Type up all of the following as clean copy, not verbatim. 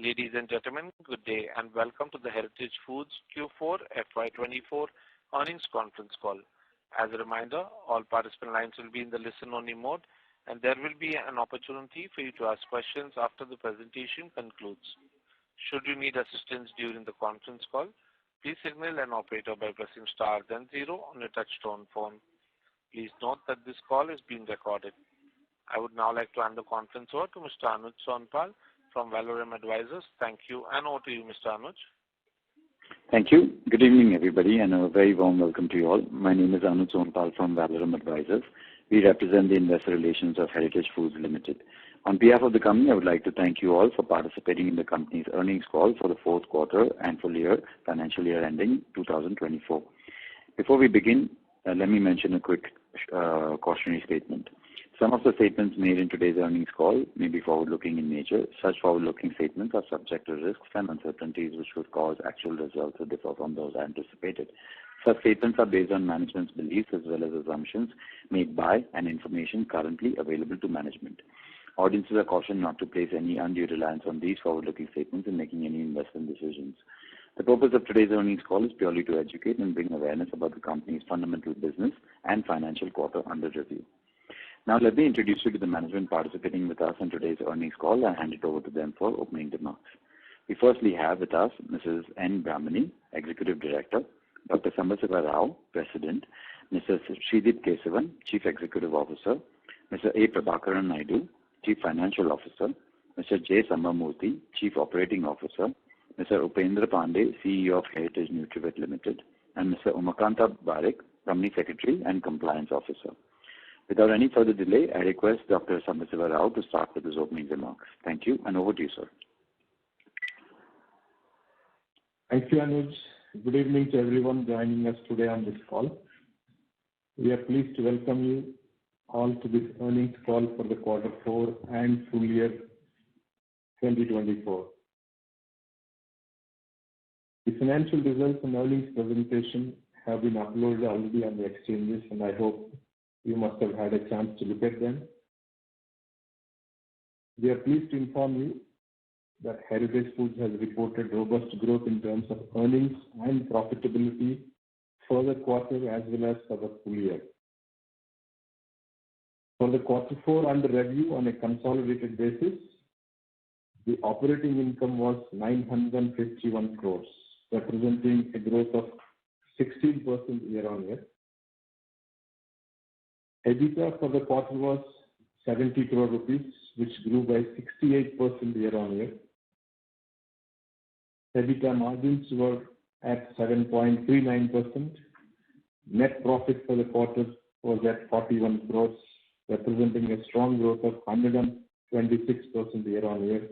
Ladies and gentlemen, good day and welcome to the Heritage Foods Q4 FY2024 earnings conference call. As a reminder, all participant lines will be in the listen-only mode, and there will be an opportunity for you to ask questions after the presentation concludes. Should you need assistance during the conference call, please signal an operator by pressing star then 0 on your touch-tone phone. Please note that this call is being recorded. I would now like to hand the conference over to Mr. Anuj Sonpal from Valorum Advisors. Thank you, and over to you, Mr. Anuj. Thank you. Good evening, everybody, and a very warm welcome to you all. My name is Anuj Sonpal from Valorum Advisors. We represent the investor relations of Heritage Foods Limited. On behalf of the company, I would like to thank you all for participating in the company's earnings call for the fourth quarter and full year, financial year ending 2024. Before we begin, let me mention a quick cautionary statement. Some of the statements made in today's earnings call may be forward-looking in nature. Such forward-looking statements are subject to risks and uncertainties which would cause actual results to differ from those anticipated. Such statements are based on management's beliefs as well as assumptions made by and information currently available to management. Audiences are cautioned not to place any undue reliance on these forward-looking statements in making any investment decisions. The purpose of today's earnings call is purely to educate and bring awareness about the company's fundamental business and financial quarter under review. Now, let me introduce you to the management participating with us in today's earnings call and hand it over to them for opening remarks. We firstly have with us Mrs. N. Brahmani, Executive Director, Dr. Sambasiva Rao, President, Mr. Sridip Kesavan, Chief Executive Officer, Mr. A. Prabhakaran Naidu, Chief Financial Officer, Mr. J. Sambamurthy, Chief Operating Officer, Mr. Upendra Pandey, CEO of Heritage Nutravet Limited, and Mr. Umakanta Barik, Company Secretary and Compliance Officer. Without any further delay, I request Dr. Sambasiva Rao to start with his opening remarks. Thank you, and over to you, sir. Thank you, Anuj. Good evening to everyone joining us today on this call. We are pleased to welcome you all to this earnings call for the quarter 4 and full year 2024. The financial results and earnings presentation have been uploaded already on the exchanges, and I hope you must have had a chance to look at them. We are pleased to inform you that Heritage Foods has reported robust growth in terms of earnings and profitability for the quarter as well as for the full year. For the quarter 4 under review on a consolidated basis, the operating income was 951 crores, representing a growth of 16% year-on-year. EBITDA for the quarter was 70 crore rupees, which grew by 68% year-on-year. EBITDA margins were at 7.39%. Net profit for the quarter was at 41 crores, representing a strong growth of 126% year-on-year,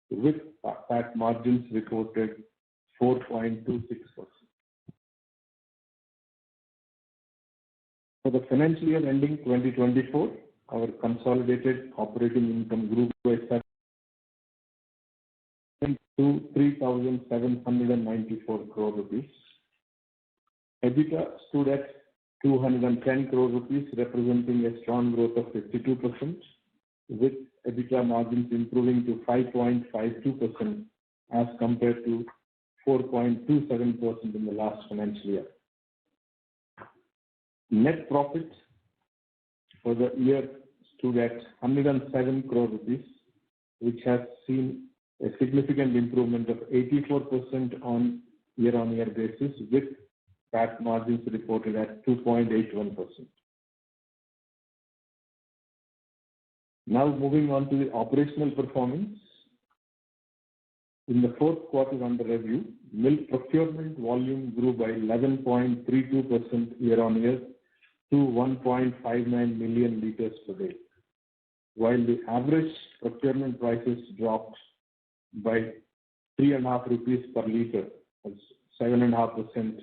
with PAT margins reported 4.26%. For the financial year ending 2024, our consolidated operating income grew by 7% to 3,794 crore rupees. EBITDA stood at 210 crore rupees, representing a strong growth of 52%, with EBITDA margins improving to 5.52% as compared to 4.27% in the last financial year. Net profit for the year stood at 107 crore rupees, which has seen a significant improvement of 84% on year-on-year basis, with PAT margins reported at 2.81%. Now moving on to the operational performance. In the fourth quarter under review, milk procurement volume grew by 11.32% year-on-year to 1.59 million liters per day, while the average procurement prices dropped by 3.5 rupees per liter, that's 7.5%,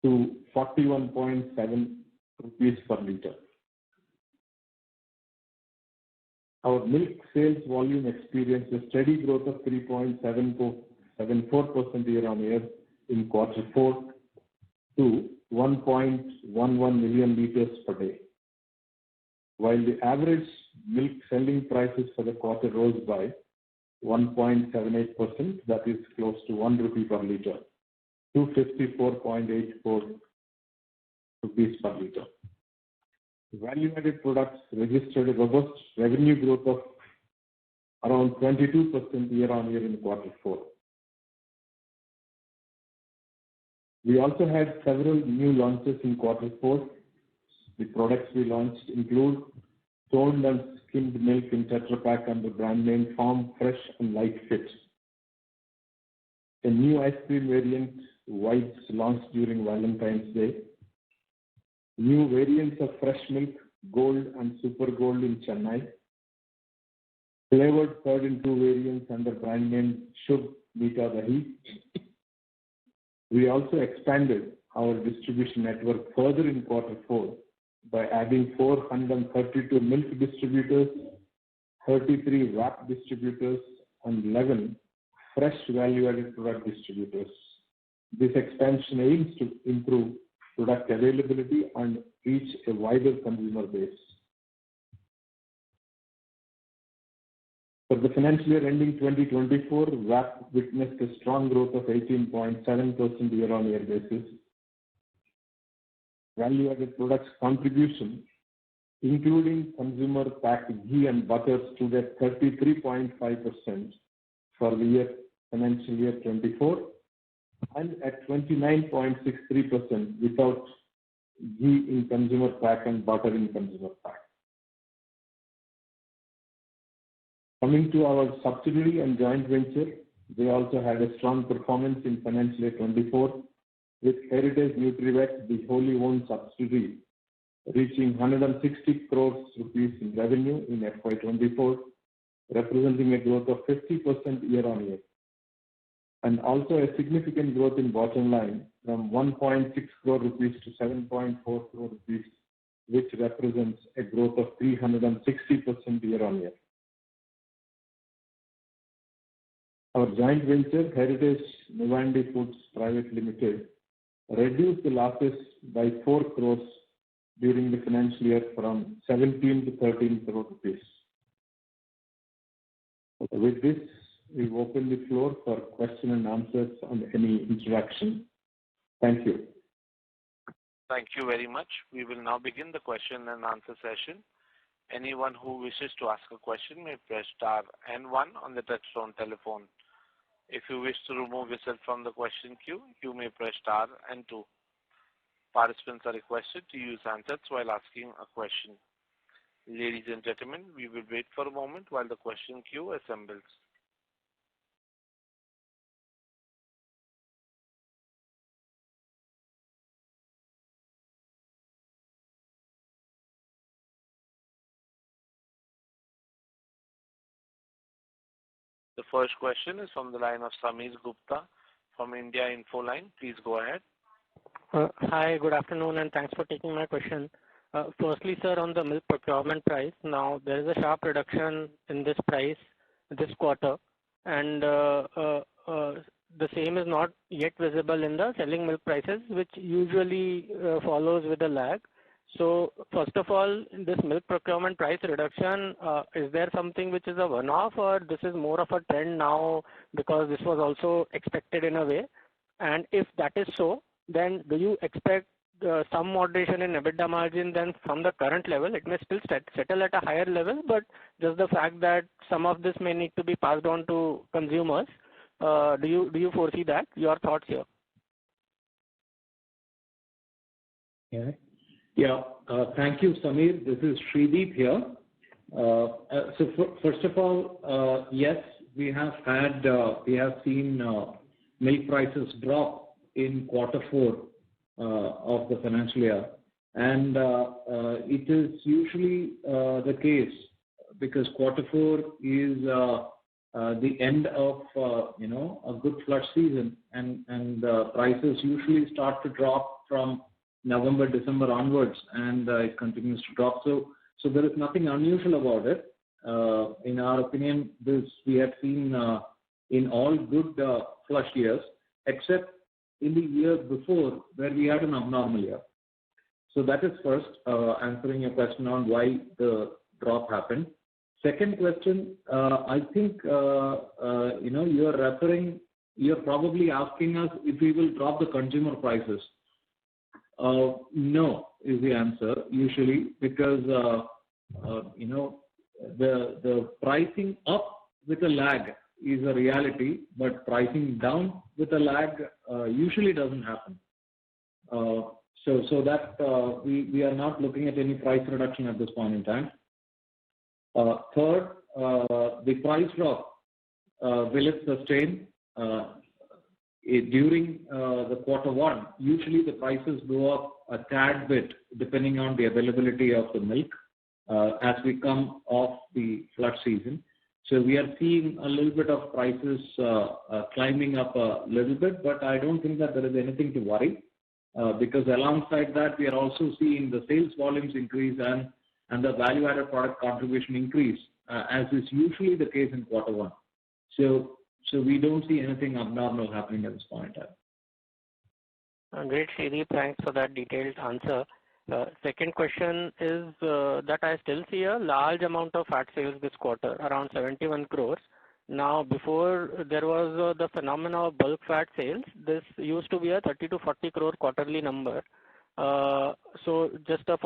to 41.7 rupees per liter. Our milk sales volume experienced a steady growth of 3.74% year-on-year in quarter 4 to 1.11 million liters per day, while the average milk selling prices for the quarter rose by 1.78%, that is close to 1 rupee per liter, to 54.84 rupees per liter. Value-added products registered a robust revenue growth of around 22% year-on-year in quarter 4. We also had several new launches in quarter 4. The products we launched include toned and skimmed milk in Tetra Pak under brand name Farm Fresh and Light Fit. A new ice cream variant, Whites, launched during Valentine's Day. New variants of fresh milk, Gold and Super Gold in Chennai. Flavored curd in 2 variants under brand name Shubh Meeta Dahi. We also expanded our distribution network further in quarter 4 by adding 432 milk distributors, 33 wrap distributors, and 11 fresh value-added product distributors. This expansion aims to improve product availability and reach a wider consumer base. For the financial year ending 2024, VAP witnessed a strong growth of 18.7% year-on-year basis. Value-added products contribution, including consumer packed ghee and butter, stood at 33.5% for the financial year 24, and at 29.63% without ghee in consumer pack and butter in consumer pack. Coming to our subsidiary and joint venture, they also had a strong performance in financial year 24, with Heritage Nutrivet, the wholly owned subsidiary, reaching 160 crores rupees in revenue in FY24, representing a growth of 50% year-on-year, and also a significant growth in bottom line from 1.6 crore rupees to 7.4 crore rupees, which represents a growth of 360% year-on-year. Our joint venture, Heritage Nivandi Foods Private Limited, reduced the losses by 4 crores during the financial year from 17 to 13 crore rupees. With this, we open the floor for question and answers on any introduction. Thank you. Thank you very much. We will now begin the question and answer session. Anyone who wishes to ask a question may press star and 1 on the touchtone telephone. If you wish to remove yourself from the question queue, you may press star and 2. Participants are requested to use handsets while asking a question. Ladies and gentlemen, we will wait for a moment while the question queue assembles. The first question is from the line of Sameer Gupta from India Infoline. Please go ahead. Hi, good afternoon, and thanks for taking my question. Firstly, sir, on the milk procurement price, now there is a sharp reduction in this price this quarter, and the same is not yet visible in the selling milk prices, which usually follows with a lag. So, first of all, this milk procurement price reduction, is there something which is a one-off, or this is more of a trend now because this was also expected in a way? And if that is so, then do you expect some moderation in EBITDA margin then from the current level? It may still settle at a higher level, but just the fact that some of this may need to be passed on to consumers, do you foresee that? Your thoughts here? Thank you, Sameer. This is Shreedeep here. First of all, yes, we have seen milk prices drop in quarter 4 of the financial year, and it is usually the case because quarter 4 is the end of a good flush season, and prices usually start to drop from November, December onwards, and it continues to drop. So there is nothing unusual about it. In our opinion, this we have seen in all good flush years, except in the year before where we had an abnormal year. So that is first answering your question on why the drop happened. Second question, I think you're probably asking us if we will drop the consumer prices. No is the answer usually, because the pricing up with a lag is a reality, but pricing down with a lag usually doesn't happen. So that we are not looking at any price reduction at this point in time. Third, the price drop, will it sustain? During the quarter one, usually the prices go up a tad bit depending on the availability of the milk as we come off the flood season. So we are seeing a little bit of prices climbing up a little bit, but I don't think that there is anything to worry because alongside that we are also seeing the sales volumes increase and the value-added product contribution increase as is usually the case in quarter one. So we don't see anything abnormal happening at this point in time. Great, Shri. Thanks for that detailed answer. Second question is that I still see a large amount of fat sales this quarter, around 71 crores. Now, before there was the phenomenon of bulk fat sales, this used to be a 30 to 40 crore quarterly number. So just a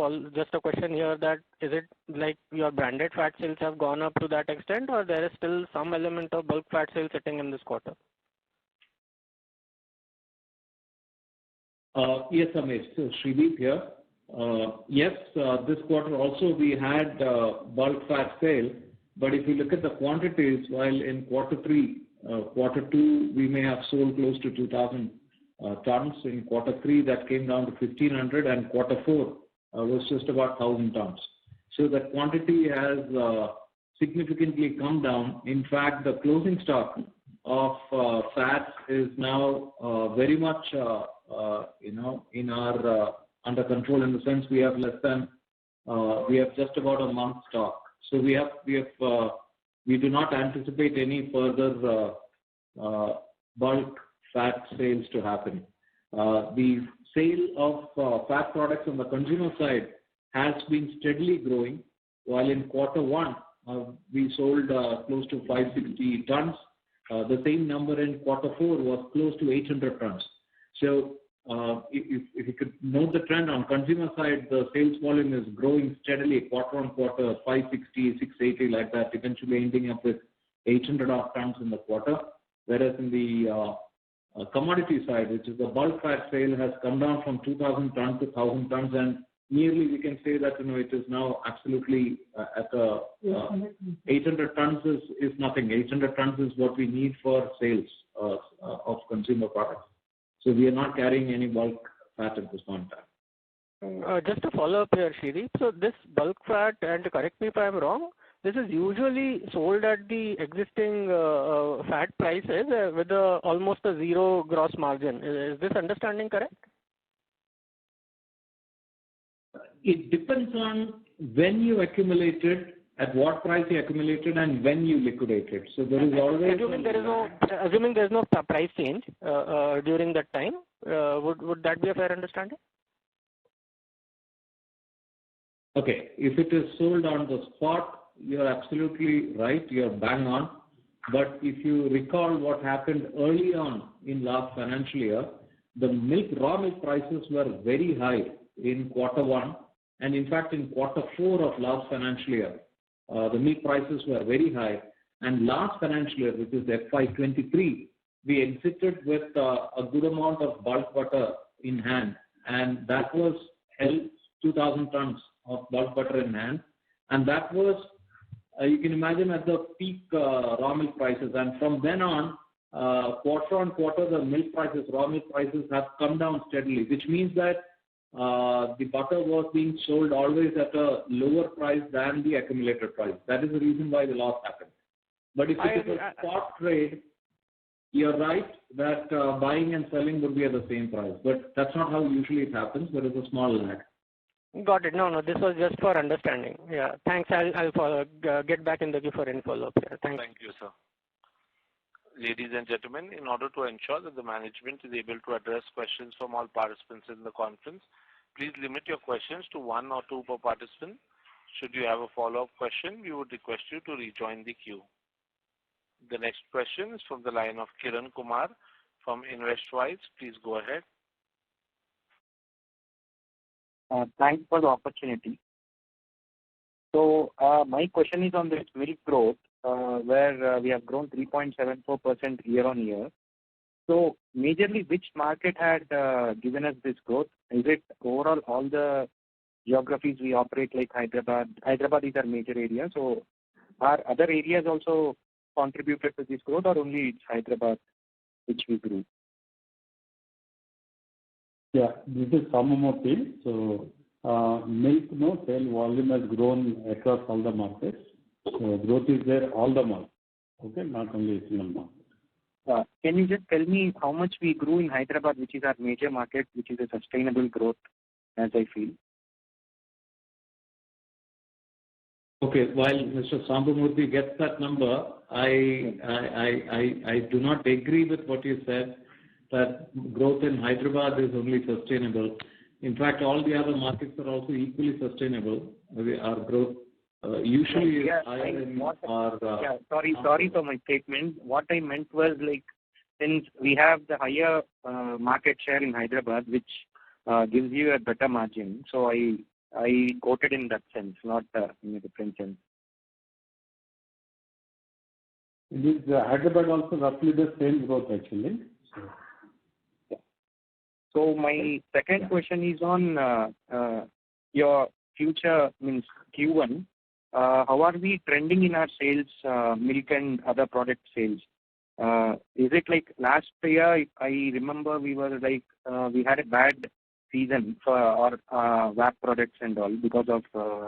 question here, that is it like your branded fat sales have gone up to that extent, or there is still some element of bulk fat sales sitting in this quarter? Yes, Amish. So Shrideep here. Yes, this quarter also we had bulk fat sale, but if you look at the quantities, while in quarter two we may have sold close to 2,000 tons. In quarter three that came down to 1,500, and quarter four was just about 1,000 tons. So the quantity has significantly come down. In fact, the closing stock of fats is now very much in our under control, in the sense we have just about a month stock. So we do not anticipate any further bulk fat sales to happen. The sale of fat products on the consumer side has been steadily growing, while in quarter one we sold close to 560 tons. The same number in quarter four was close to 800 tons. So if you could note the trend on consumer side, the sales volume is growing steadily quarter on quarter, 560, 680 like that, eventually ending up with 800 odd tons in the quarter. Whereas in the commodity side, which is the bulk fat sale, has come down from 2,000 tons to 1,000 tons, and nearly we can say that it is now absolutely at 800 tons is nothing. 800 tons is what we need for sales of consumer products. So we are not carrying any bulk fat at this point in time. Just to follow up here, Shri. So this bulk fat, and correct me if I'm wrong, this is usually sold at the existing fat prices with almost a zero gross margin. Is this understanding correct? It depends on when you accumulated, at what price you accumulated, and when you liquidated. So there is always assuming there is no price change during that time, would that be a fair understanding? Okay, if it is sold on the spot, you're absolutely right. You're bang on. But if you recall what happened early on in last financial year, the raw milk prices were very high in quarter one, and in fact in quarter four of last financial year. The milk prices were very high, and last financial year, which is FY23, we exited with a good amount of bulk butter in hand, and that was held 2,000 tons of bulk butter in hand, and that was, you can imagine, at the peak raw milk prices, and from then on, quarter on quarter, the raw milk prices have come down steadily, which means that the butter was being sold always at a lower price than the accumulated price. That is the reason why the loss happened. But if it is a spot trade, you're right that buying and selling would be at the same price. But that's not how usually it happens. There is a small lag. Got it. No, this was just for understanding. Yeah, thanks. I'll get back in the queue for any follow-up. Yeah, thanks. Thank you, sir. Ladies and gentlemen, in order to ensure that the management is able to address questions from all participants in the conference, please limit your questions to one or two per participant. Should you have a follow-up question, we would request you to rejoin the queue. The next question is from the line of Kiran Kumar from InvestWise. Please go ahead. Thanks for the opportunity. So my question is on this milk growth, where we have grown 3.74% year on year. So majorly, which market had given us this growth? Is it overall all the geographies we operate, like Hyderabad? Hyderabad is our major area. So are other areas also contributed to this growth, or only it's Hyderabad which we grew? Yeah, this is Samamurthy. So milk sale volume has grown across all the markets. So growth is there all the markets. Okay, not only a single market. Can you just tell me how much we grew in Hyderabad, which is our major market, which is a sustainable growth, as I feel? Okay, while Mr. Sambamurthy gets that number, I do not agree with what you said, that growth in Hyderabad is only sustainable. In fact, all the other markets are also equally sustainable. Our growth usually is higher in our... Sorry for my statement. What I meant was, like, since we have the higher market share in Hyderabad, which gives you a better margin, so I quoted in that sense, not in a different sense. It is Hyderabad also roughly the same growth actually. So my second question is on your future, means Q1. How are we trending in our sales, milk and other product sales? Is it like last year? I remember we were like we had a bad season for our VAP products and all because of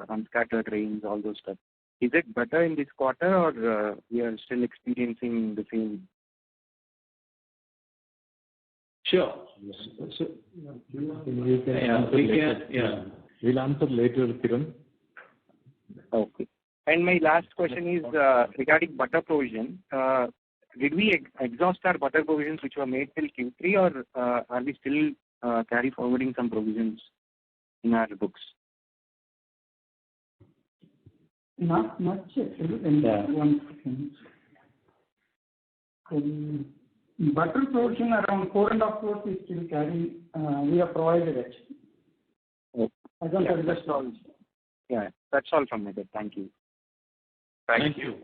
unscattered rains, all those stuff. Is it better in this quarter, or we are still experiencing the same? Sure. So, We'll answer later, Kiran. Okay. And my last question is regarding butter provision. Did we exhaust our butter provisions which were made till Q3, or are we still carry forwarding some provisions in our books? Not much actually. One second. Butter provision around 4.5 crores we still carry. We have provided actually. Okay. I don't have the knowledge. Yeah, that's all from me. Thank you. Thank you.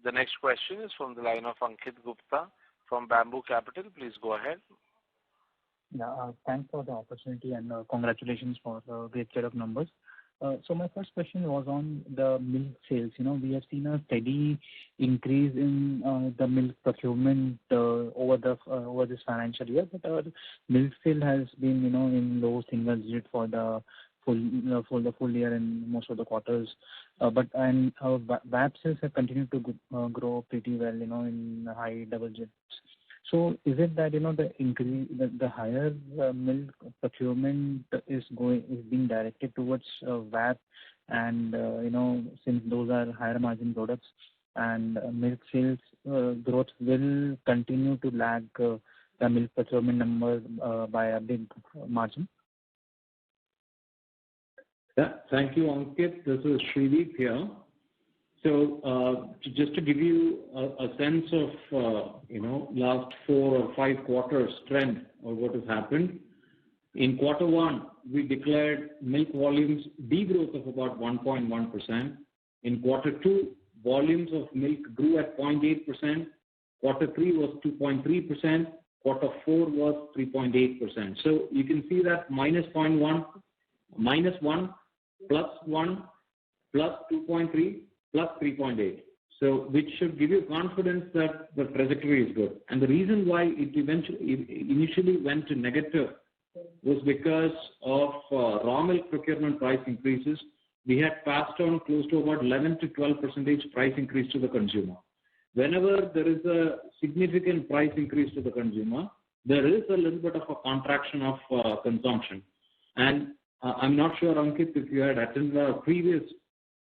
The next question is from the line of Ankit Gupta from Bamboo Capital. Please go ahead. Yeah, thanks for the opportunity and congratulations for the great set of numbers. So my first question was on the milk sales. We have seen a steady increase in the milk procurement over this financial year, but our milk sale has been in low single digit for the full year and most of the quarters. But our VAP sales have continued to grow pretty well, in high double digits. So is it that the increase, the higher milk procurement is being directed towards VAP, and since those are higher margin products, and milk sales growth will continue to lag the milk procurement number by a big margin? Yeah, thank you, Ankit. This is Srideep here. So just to give you a sense of last 4 or 5 quarters trend of what has happened. In quarter 1, we declared milk volumes degrowth of about 1.1%. In quarter 2, volumes of milk grew at 0.8%. Quarter 3 was 2.3%. Quarter 4 was 3.8%. So you can see that minus 0.1, minus 1, plus 1, plus 2.3, plus 3.8. So which should give you confidence that the trajectory is good. And the reason why it initially went to negative was because of raw milk procurement price increases. We had passed on close to about 11 to 12% price increase to the consumer. Whenever there is a significant price increase to the consumer, there is a little bit of a contraction of consumption. And I'm not sure, Ankit, if you had attended our previous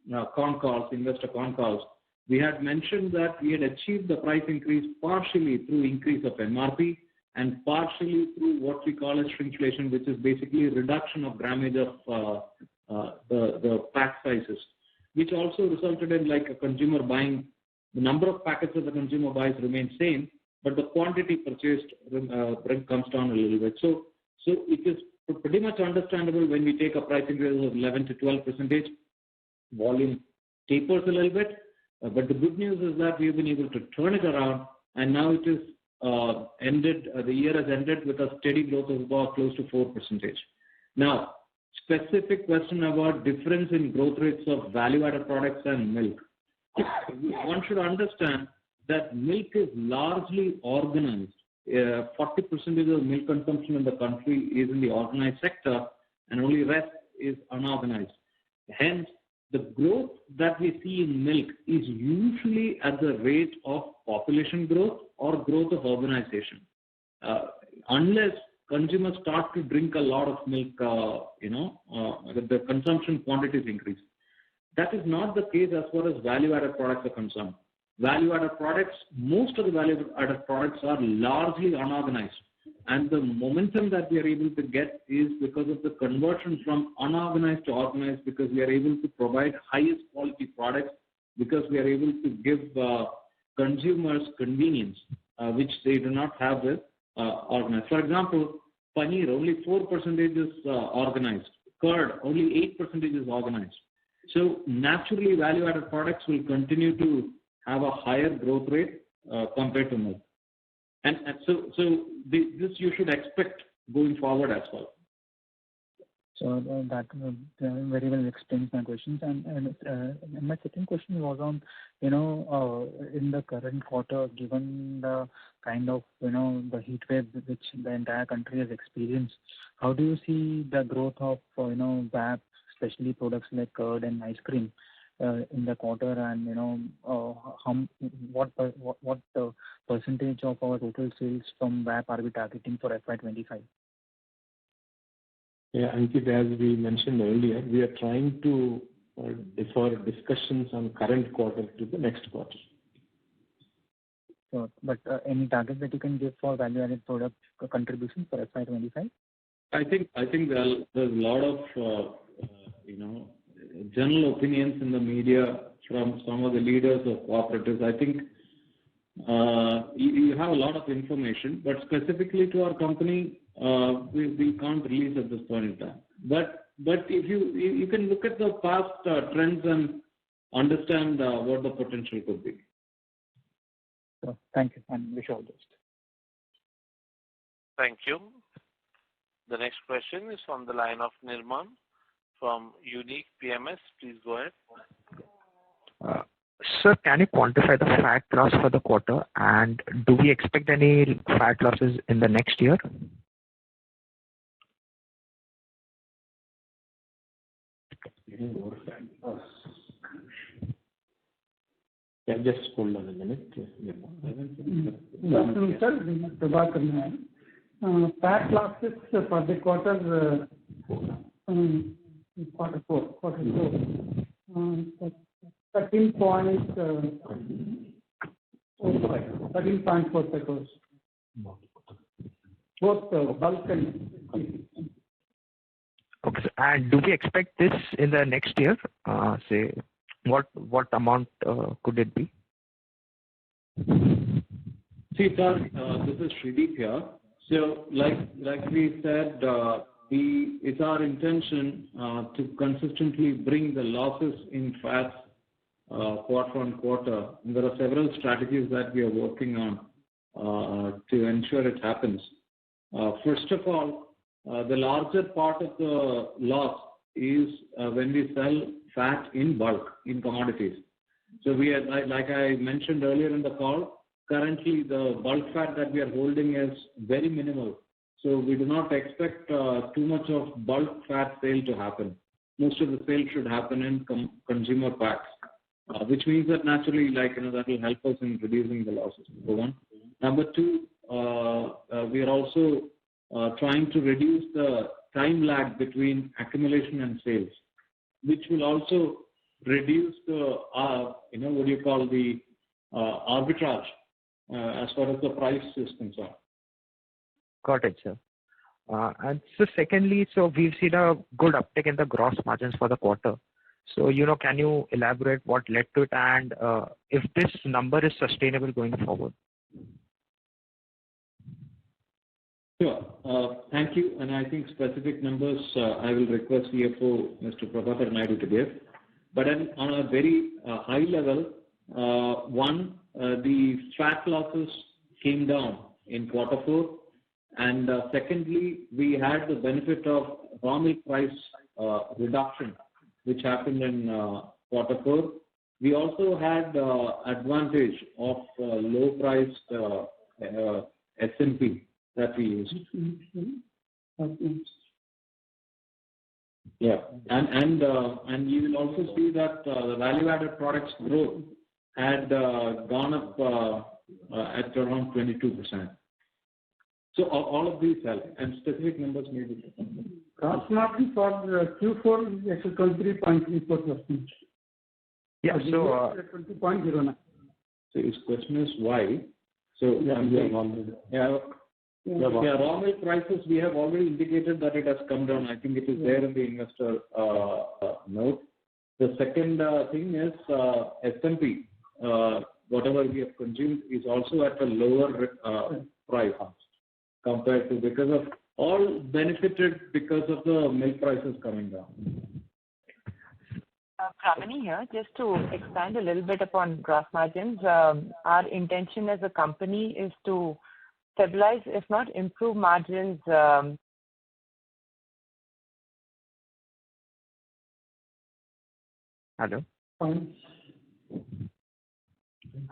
investor con calls, we had mentioned that we had achieved the price increase partially through increase of MRP and partially through what we call as shrinkflation, which is basically a reduction of grammage of the pack sizes, which also resulted in like a consumer buying. The number of packets that the consumer buys remains same, but the quantity purchased comes down a little bit. So it is pretty much understandable when we take a price increase of 11 to 12%, volume tapers a little bit. But the good news is that we've been able to turn it around, and now it is ended. The year has ended with a steady growth of about close to 4%. Now, specific question about difference in growth rates of value-added products and milk. One should understand that milk is largely organized. 40% of milk consumption in the country is in the organized sector, and only rest is unorganized. Hence, the growth that we see in milk is usually at the rate of population growth or growth of urbanization. Unless consumers start to drink a lot of milk, the consumption quantities increase. That is not the case as far as value-added products are concerned. Value-added products, most of the value-added products are largely unorganized. And the momentum that we are able to get is because of the conversion from unorganized to organized, because we are able to provide highest quality products, because we are able to give consumers convenience, which they do not have with organized. For example, paneer, only 4% is organized. Curd, only 8% is organized. So naturally, value-added products will continue to have a higher growth rate compared to milk. And so this you should expect going forward as well. So that very well explains my questions. And my second question was on, in the current quarter, given the kind of, the heat wave which the entire country has experienced, how do you see the growth of, VAP, especially products like curd and ice cream in the quarter, and, what percentage of our total sales from VAP are we targeting for FY25? Yeah, Ankit, as we mentioned earlier, we are trying to defer discussions on current quarter to the next quarter. Sure. But any target that you can give for value-added product contribution for FY25? I think there's a lot of general opinions in the media from some of the leaders of cooperatives. I think you have a lot of information, but specifically to our company, we can't release at this point in time. But if you can look at the past trends and understand what the potential could be. So, thank you, and wish you all the best. Thank you. The next question is from the line of Nirman from Unique PMS. Please go ahead. Sir, can you quantify the fat loss for the quarter, and do we expect any fat losses in the next year? Yeah, just hold on a minute. Good afternoon, sir. This is Prabhakar. Fat losses for the quarter 4, 13.4 crores. Both bulk and Okay, sir. And do we expect this in the next year? Say, what amount could it be? See, sir, this is Shrideep here. So, like we said, it's our intention to consistently bring the losses in fats quarter on quarter. And there are several strategies that we are working on to ensure it happens. First of all, the larger part of the loss is when we sell fat in bulk, in commodities. So we are, like I mentioned earlier in the call, currently the bulk fat that we are holding is very minimal. So we do not expect too much of bulk fat sale to happen. Most of the sale should happen in consumer packs, which means that naturally, that will help us in reducing the losses. Number one. Number two, we are also trying to reduce the time lag between accumulation and sales, which will also reduce the, the arbitrage as far as the price is concerned. Got it, sir. And so secondly, so we've seen a good uptick in the gross margins for the quarter. So, can you elaborate what led to it and if this number is sustainable going forward? Sure. Thank you. And I think specific numbers I will request CFO Mr. Prabhakar Naidu to give. But on a very high level, the fat losses came down in quarter four. And secondly, we had the benefit of raw milk price reduction, which happened in quarter four. We also had advantage of low-priced SMP that we used. Yeah, and you will also see that the value-added products growth had gone up at around 22%. So all of these help, and specific numbers may be different. Gross margin for Q4 is actually 23.34%. Yeah, so 20.09. So his question is why? So raw milk prices, we have already indicated that it has come down. I think it is there in the investor note. The second thing is SMP, whatever we have consumed, is also at a lower price compared to, because of all benefited because of the milk prices coming down. Pramini here, just to expand a little bit upon gross margins, our intention as a company is to stabilize, if not improve margins. Hello?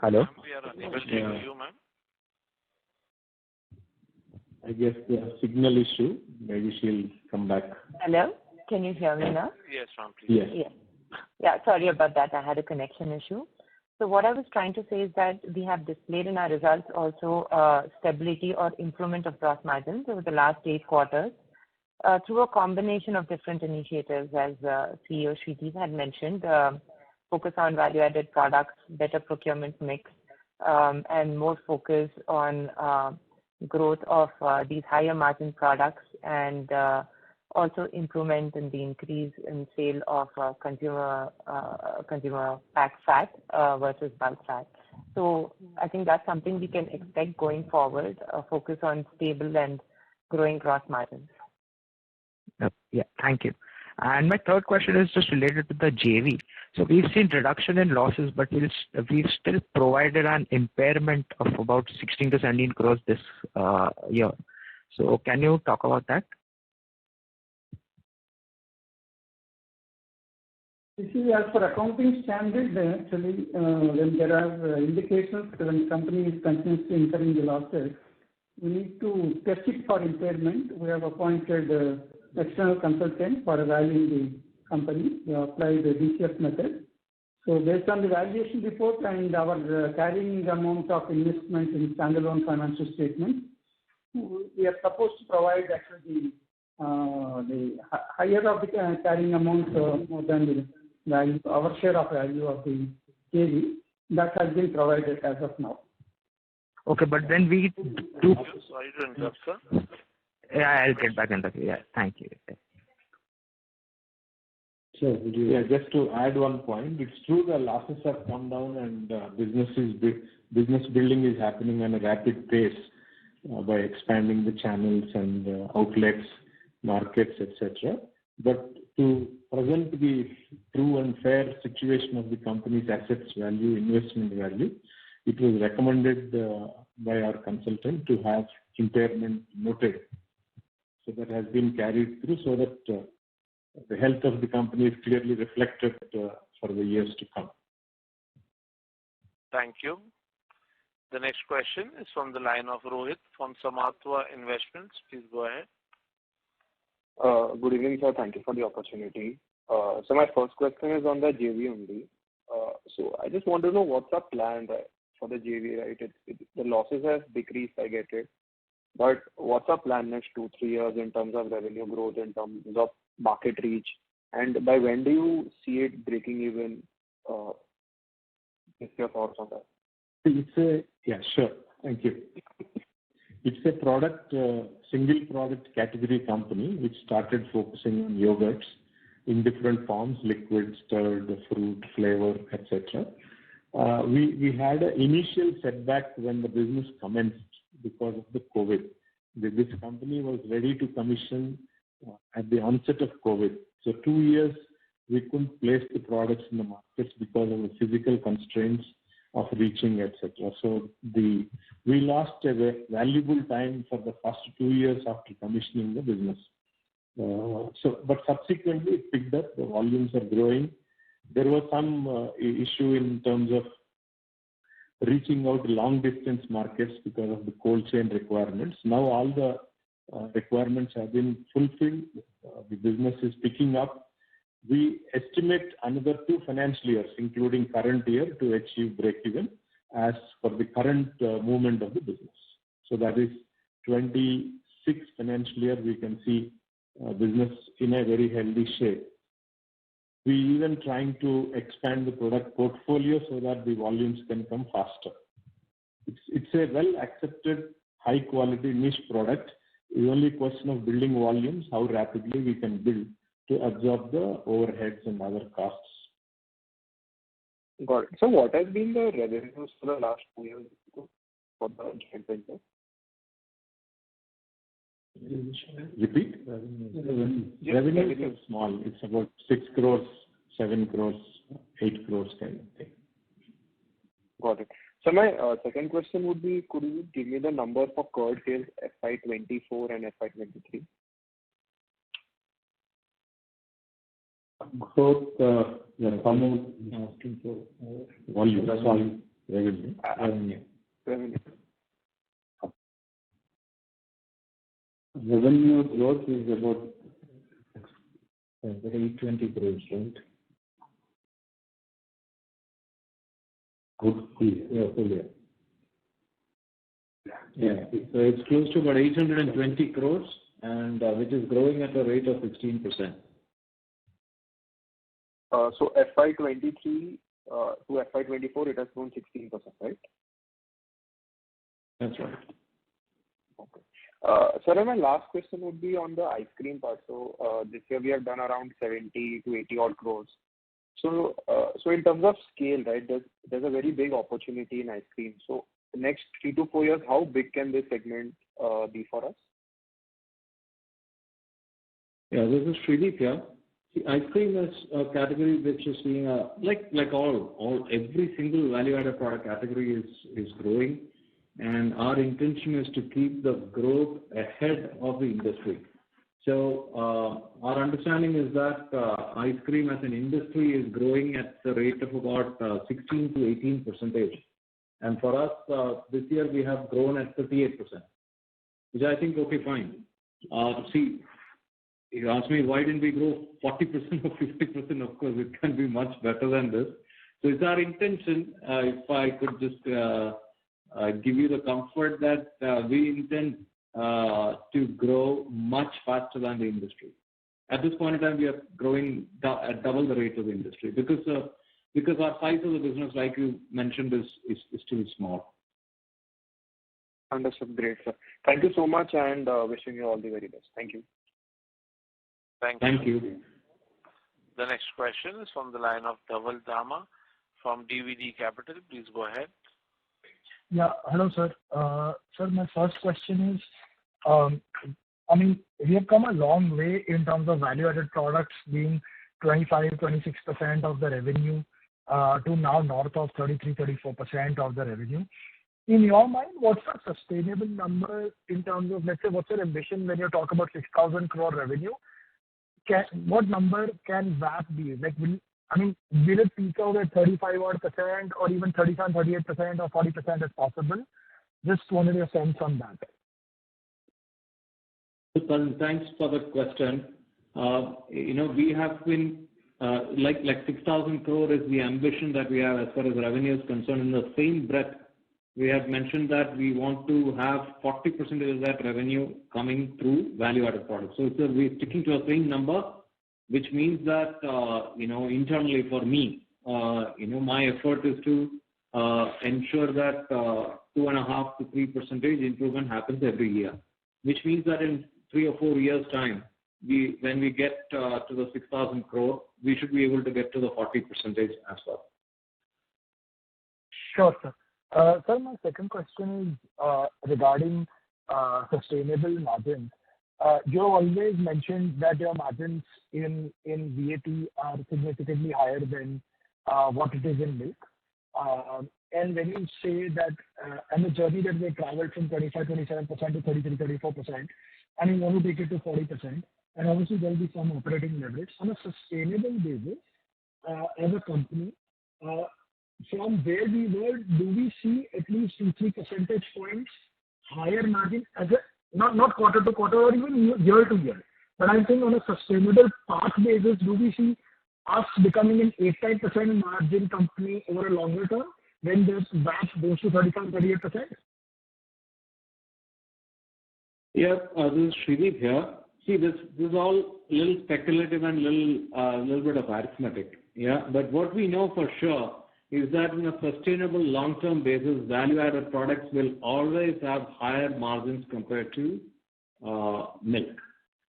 Hello? We are unable to hear you, ma'am. I guess the signal issue. Maybe she'll come back. Hello? Can you hear me now? Yes, ma'am, please. Yes. Yeah, sorry about that. I had a connection issue. So what I was trying to say is that we have displayed in our results also stability or improvement of gross margins over the last 8 quarters through a combination of different initiatives, as CEO Shriti had mentioned, focus on value-added products, better procurement mix, and more focus on growth of these higher margin products, and also improvement in the increase in sale of consumer packed fat versus bulk fat. So I think that's something we can expect going forward, a focus on stable and growing gross margins. Yeah, thank you. And my third question is just related to the JV. So we've seen reduction in losses, but we've still provided an impairment of about 16 to 17 crores this year. So can you talk about that? You see, as for accounting standard, actually, when there are indications when the company is continuously incurring the losses, we need to test it for impairment. We have appointed external consultant for evaluating the company. We applied the DCF method. So based on the valuation report and our carrying amount of investment in standalone financial statements, we are supposed to provide actually the higher of the carrying amount more than the value, our share of value of the JV. That has been provided as of now. Okay, but then we do. Sorry to interrupt, sir. Yeah, I'll get back in the. Yeah, thank you. So, just to add one point, it's true the losses have come down and business building is happening at a rapid pace by expanding the channels and outlets, markets, etc. But to present the true and fair situation of the company's assets value, investment value, it was recommended by our consultant to have impairment noted. So that has been carried through so that the health of the company is clearly reflected for the years to come. Thank you. The next question is from the line of Rohit from Samatva Investments. Please go ahead. Good evening, sir. Thank you for the opportunity. So my first question is on the JV only. So I just want to know what's our plan for the JV, right? The losses have decreased, I get it. But what's our plan next 2-3 years in terms of revenue growth, in terms of market reach? And by when do you see it breaking even? What's your thoughts on that? Yeah, sure. Thank you. It's a single product category company which started focusing on yogurts in different forms, liquid, stirred, fruit, flavor, etc. We had an initial setback when the business commenced because of the COVID. This company was ready to commission at the onset of COVID. So 2 years we couldn't place the products in the markets because of the physical constraints of reaching, etc. So we lost a valuable time for the first 2 years after commissioning the business. But subsequently it picked up. The volumes are growing. There was some issue in terms of reaching out to long distance markets because of the cold chain requirements. Now all the requirements have been fulfilled. The business is picking up. We estimate another 2 financial years, including current year, to achieve break-even as for the current movement of the business. So that is 26 financial year, we can see business in a very healthy shape. We even trying to expand the product portfolio so that the volumes can come faster. It's a well-accepted, high-quality niche product. The only question of building volumes, how rapidly we can build to absorb the overheads and other costs. Got it. So what has been the revenues for the last 2 years for the joint venture? Repeat? Revenues are small. It's about 6 crores, 7 crores, 8 crores kind of thing. Got it. So my second question would be, could you give me the number for curd sales FY24 and FY23? Growth, some asking for volume, revenue. Revenue growth is about 820 crores, right? Good. Full year. Yeah. So it's close to about 820 crores, and which is growing at a rate of 16%. So FY23 to FY24, it has grown 16%, right? That's right. Okay. Sir, my last question would be on the ice cream part. So this year we have done around 70 to 80 odd crores. So in terms of scale, right, there's a very big opportunity in ice cream. So the next 3 to 4 years, how big can this segment be for us? Yeah, this is Sridip here. See, ice cream is a category which is seeing like every single value-added product category is growing, and our intention is to keep the growth ahead of the industry. So our understanding is that ice cream as an industry is growing at the rate of about 16 to 18%. And for us, this year we have grown at 38%, which I think, okay, fine. See, you ask me why didn't we grow 40% or 50%? Of course, it can be much better than this. So it's our intention, if I could just give you the comfort that we intend to grow much faster than the industry. At this point in time, we are growing at double the rate of the industry because our size of the business, like you mentioned, is still small. Understood. Great, sir. Thank you so much, and wishing you all the very best. Thank you. Thank you. The next question is from the line of Dhaval Dama from DVD Capital. Please go ahead. Yeah. Hello, sir. Sir, my first question is, we have come a long way in terms of value-added products being 25-26% of the revenue to now north of 33-34% of the revenue. In your mind, what's a sustainable number in terms of, let's say, what's your ambition when you talk about 6,000 crore revenue? What number can that be? Like, will it peak out at 35% or even 37, 38% or 40% as possible? Just wanted your sense on that. Thanks for the question. We have been like 6,000 crore is the ambition that we have as far as revenue is concerned. In the same breath, we have mentioned that we want to have 40% of that revenue coming through value-added products. So we're sticking to a same number, which means that internally for me, my effort is to ensure that 2.5 to 3% improvement happens every year, which means that in 3 or 4 years' time, when we get to the 6,000 crore, we should be able to get to the 40% as well. Sure, sir. Sir, my second question is regarding sustainable margins. You have always mentioned that your margins in VAT are significantly higher than what it is in milk. And when you say that, and the journey that we traveled from 25-27% to 33-34%, and you want to take it to 40%, and obviously there will be some operating leverage on a sustainable basis as a company. From where we were, do we see at least 2-3 percentage points higher margin as a not quarter to quarter or even year to year? But I'm saying on a sustainable path basis, do we see us becoming an 8-9% margin company over a longer term when the VAT goes to 35-38%? Yeah, this is Shrideep here. See, this is all a little speculative and little bit of arithmetic. Yeah, but what we know for sure is that in a sustainable long-term basis, value-added products will always have higher margins compared to milk,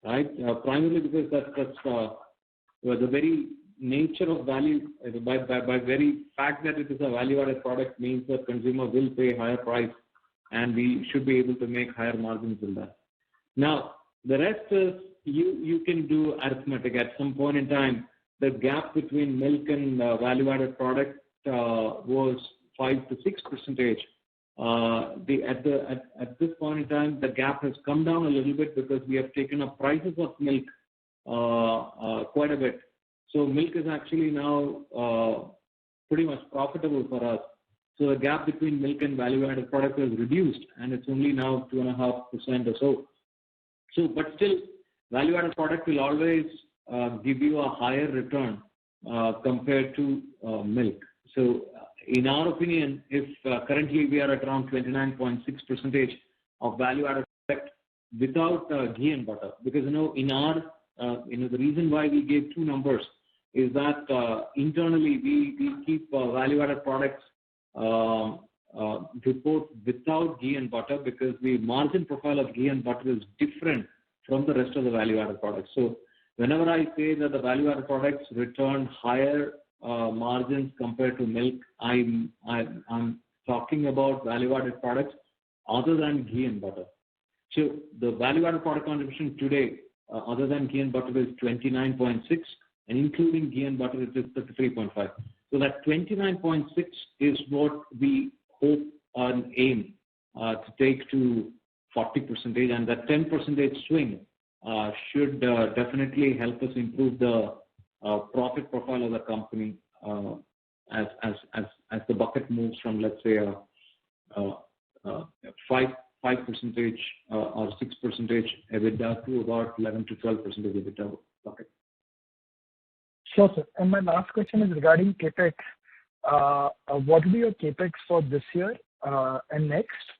right? Primarily because that's the very nature of value, by very fact that it is a value-added product means that consumer will pay higher price, and we should be able to make higher margins in that. Now, the rest is you can do arithmetic. At some point in time, the gap between milk and value-added product was 5 to 6%. At this point in time, the gap has come down a little bit because we have taken up prices of milk quite a bit. So milk is actually now pretty much profitable for us. So the gap between milk and value-added product is reduced, and it's only now 2.5% or so. So, but still, value-added product will always give you a higher return compared to milk. So, in our opinion, if currently we are at around 29.6% of value-added product without ghee and butter, because in our the reason why we gave two numbers is that internally we keep value-added products report without ghee and butter because the margin profile of ghee and butter is different from the rest of the value-added products. So whenever I say that the value-added products return higher margins compared to milk, I'm talking about value-added products other than ghee and butter. So the value-added product contribution today, other than ghee and butter, is 29.6, and including ghee and butter, it is 33.5. So that 29.6 is what we hope and aim to take to 40%, and that 10% swing should definitely help us improve the profit profile of the company as the bucket moves from, let's say, 5% or 6% EBITDA to about 11 to 12% EBITDA bucket. Sure, sir. And my last question is regarding CapEx. What will be your CapEx for this year and next?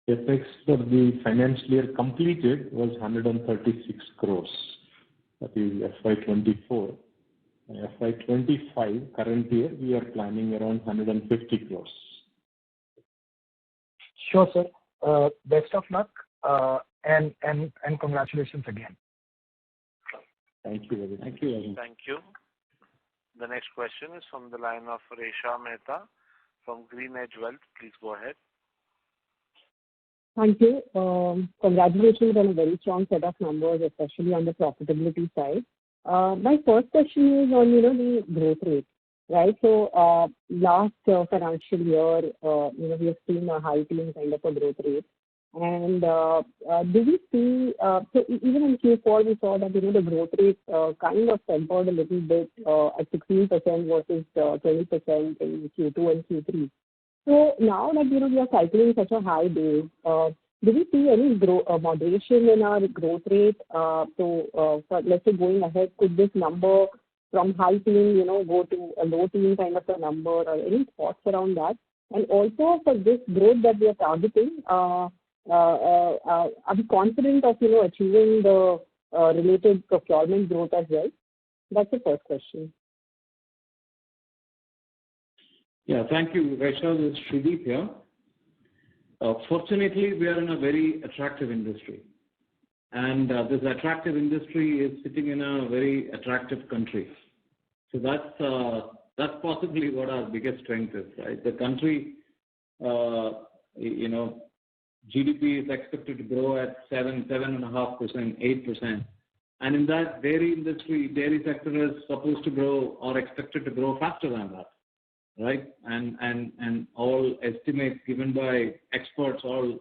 CapEx for the financial year completed was 136 crores. That is FY24. FY25, current year, we are planning around 150 crores. Sure, sir. Best of luck and congratulations again. Thank you very much. Thank you. Thank you. The next question is from the line of Resha Mehta from GreenEdge Wealth. Please go ahead. Thank you. Congratulations on a very strong set of numbers, especially on the profitability side. My first question is on, the growth rate, right? So last financial year, we have seen a high teen kind of a growth rate. And do we see, so even in Q4, we saw that, the growth rate kind of tempered a little bit at 16% versus 20% in Q2 and Q3. So now that, we are cycling such a high base, do we see any moderation in our growth rate? So for, let's say, going ahead, could this number from high teen, go to a low teen kind of a number, or any thoughts around that? And also for this growth that we are targeting, are we confident of, achieving the related procurement growth as well? That's the first question. Yeah, thank you, Resha. This is Shrideep here. Fortunately, we are in a very attractive industry. And this attractive industry is sitting in a very attractive country. So that's possibly what our biggest strength is, right? The country, GDP is expected to grow at 7.5%, 8%. And in that dairy sector is supposed to grow or expected to grow faster than that, right? And all estimates given by experts all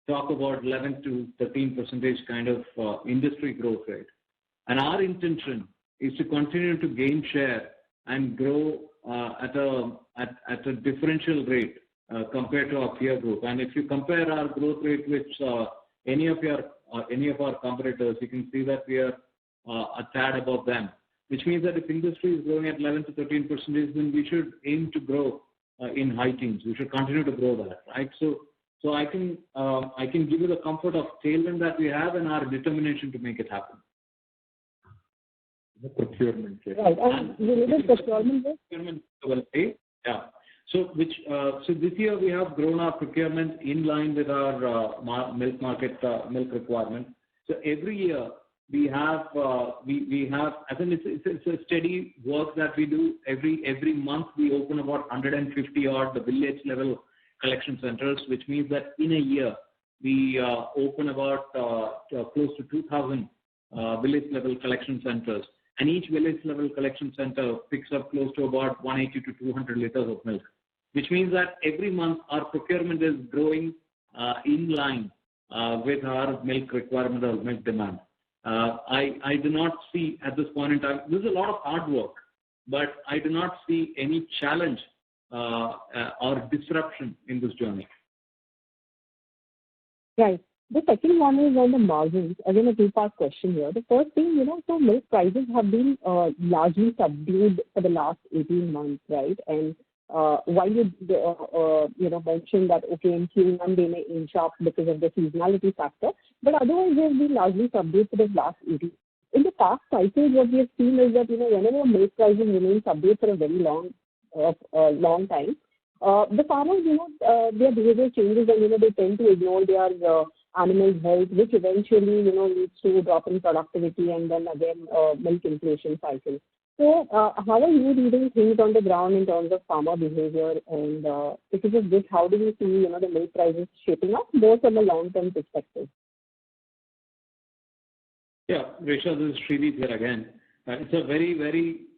talk about 11 to 13% kind of industry growth rate. And our intention is to continue to gain share and grow at a differential rate compared to our peer group. And if you compare our growth rate with any of our competitors, you can see that we are a tad above them, which means that if industry is growing at 11 to 13%, then we should aim to grow in high teens. We should continue to grow that, right? So I can give you the comfort of tailwind that we have and our determination to make it happen. The procurement. Right. And related procurement. Yeah. So this year we have grown our procurement in line with our milk milk requirement. So every year we have it's a steady work that we do. Every month we open about 150 odd the village level collection centers, which means that in a year we open about close to 2,000 village level collection centers. And each village level collection center picks up close to about 180 to 200 liters of milk, which means that every month our procurement is growing in line with our milk requirement or milk demand. I do not see at this point in time, there's a lot of hard work, but I do not see any challenge or disruption in this journey. Right. The second one is on the margins. Again, a two-part question here. The first thing, so milk prices have been largely subdued for the last 18 months, right? And while you mentioned that, okay, in Q1 they may inch up because of the seasonality factor, but otherwise they have been largely subdued for the last 18 months. In the past cycles, what we have seen is that, whenever milk prices remain subdued for a very long time, the farmers, their behavior changes and, they tend to ignore their animal health, which eventually, leads to a drop in productivity and then again, milk inflation cycle. So how are you reading things on the ground in terms of farmer behavior? And if it is this, how do you see, the milk prices shaping up, more from a long-term perspective? Yeah, Resha, this is Srideep here again. It's a very, very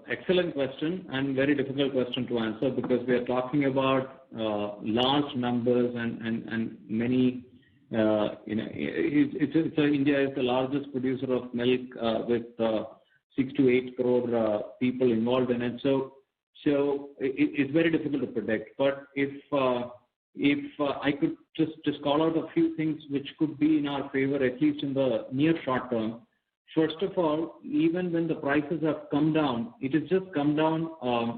excellent question and very difficult question to answer because we are talking about large numbers and many, India is the largest producer of milk with 6 to 8 crore people involved in it. So it's very difficult to predict. But if I could just call out a few things which could be in our favor, at least in the near short term. First of all, even when the prices have come down, it has just come down,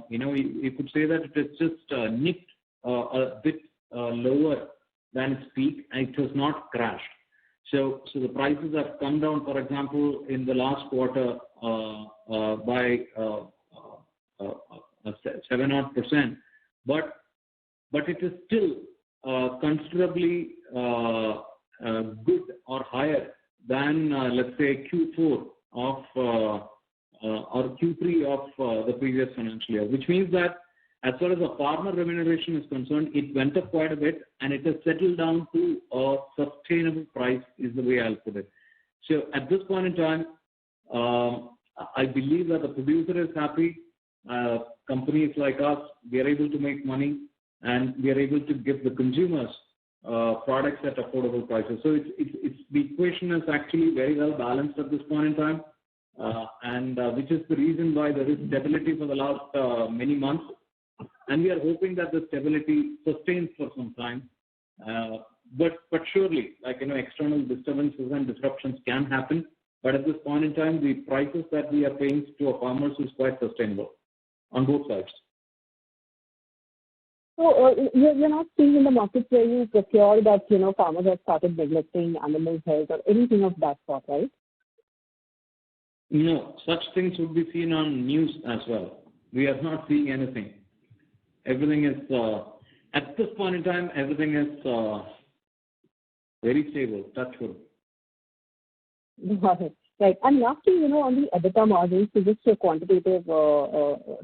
you could say that it has just nipped a bit lower than its peak, and it has not crashed. So the prices have come down, for example, in the last quarter by 7%, but it is still considerably good or higher than, let's say, Q4 of or Q3 of the previous financial year, which means that as far as the farmer remuneration is concerned, it went up quite a bit and it has settled down to a sustainable price is the way I'll put it. So at this point in time, I believe that the producer is happy. Companies like us, we are able to make money and we are able to give the consumers products at affordable prices. So it's the equation is actually very well balanced at this point in time, and which is the reason why there is stability for the last many months. And we are hoping that the stability sustains for some time. But surely, external disturbances and disruptions can happen. But at this point in time, the prices that we are paying to our farmers is quite sustainable on both sides. So you're not seeing in the markets where you procure that, farmers have started neglecting animal health or anything of that sort, right? No, such things would be seen on news as well. We are not seeing anything. everything is at this point in time, everything is very stable. Touch wood. Got it. Right. And lastly, on the EBITDA margins, so just a quantitative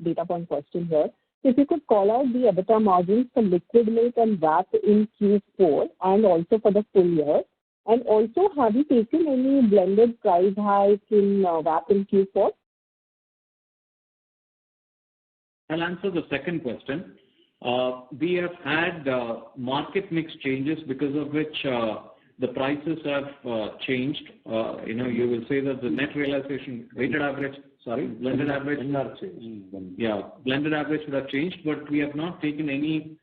data point question here. So if you could call out the EBITDA margins for liquid milk and VAP in Q4 and also for the full year. And also, have you taken any blended price hike in VAP in Q4? I'll answer the second question. We have had market mix changes because of which the prices have changed. You will say that the net realization blended average. Blended average would have changed, but we have not taken any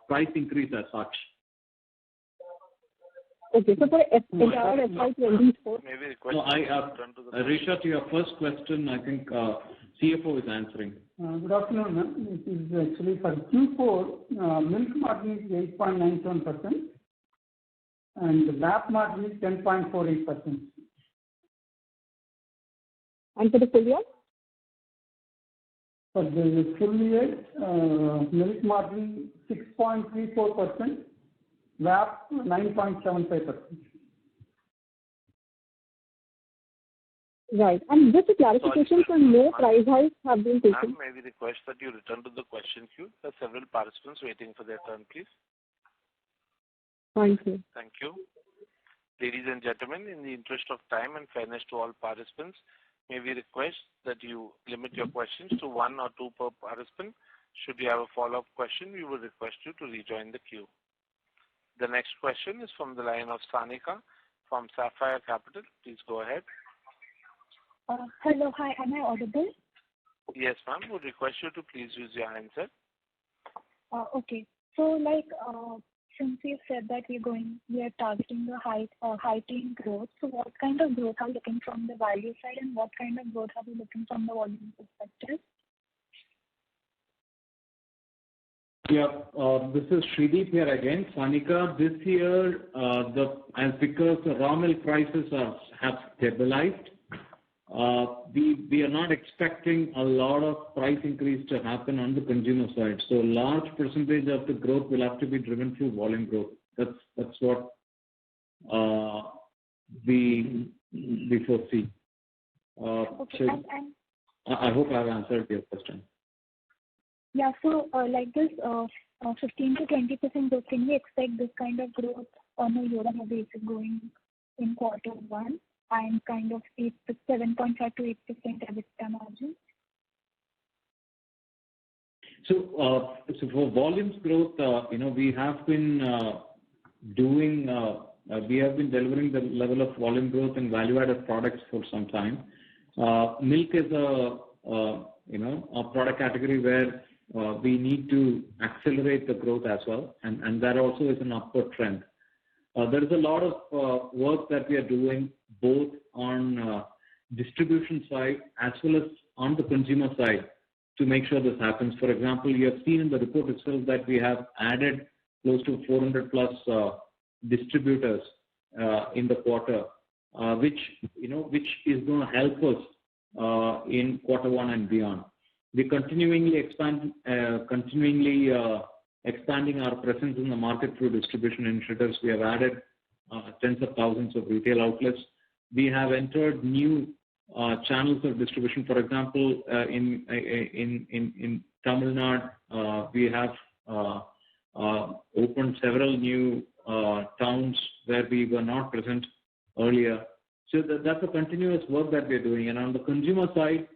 price increase as such. Okay, so for entire FY2024. Risha, to your first question, I think CFO is answering. Good afternoon, ma'am. This is actually for Q4, milk margin is 8.97% and the VAP margin is 10.48%. And for the full year? For the full year, milk margin 6.34%, VAP 9.75%. Right. And just a clarification, so no price hikes have been taken. May we request that you return to the question queue? There are several participants waiting for their turn, please. Thank you. Thank you. Ladies and gentlemen, in the interest of time and fairness to all participants, may we request that you limit your questions to 1 or 2 per participant. Should you have a follow-up question, we will request you to rejoin the queue. The next question is from the line of Sanika from Sapphire Capital. Please go ahead. Hello, hi, am I audible? Yes, ma'am. Would request you to please use your handset. Okay. So, since you said that we are targeting the high teen growth, so what kind of growth are you looking from the value side and what kind of growth are you looking from the volume perspective? Yeah, this is Shrideep here again. Sanika, this year, because the raw milk prices have stabilized, we are not expecting a lot of price increase to happen on the consumer side. So large percentage of the growth will have to be driven through volume growth. That's what we foresee. Okay, so I hope I have answered your question. Yeah, so this 15 to 20% growth, can we expect this kind of growth on a year-on-year basis going in Q1 and kind of 7.5 to 8% EBITDA margin? So for volumes growth, we have been delivering the level of volume growth in value-added products for some time. Milk is a product category where we need to accelerate the growth as well, and that also is an upward trend. There is a lot of work that we are doing both on distribution side as well as on the consumer side to make sure this happens. For example, you have seen in the report itself that we have added close to 400 plus distributors in the quarter, which is going to help us in Q1 and beyond. We're continuingly expanding our presence in the market through distribution initiatives. We have added tens of thousands of retail outlets. We have entered new channels of distribution. For example, in Tamil Nadu, we have opened several new towns where we were not present earlier. So that's a continuous work that we're doing. And on the consumer side,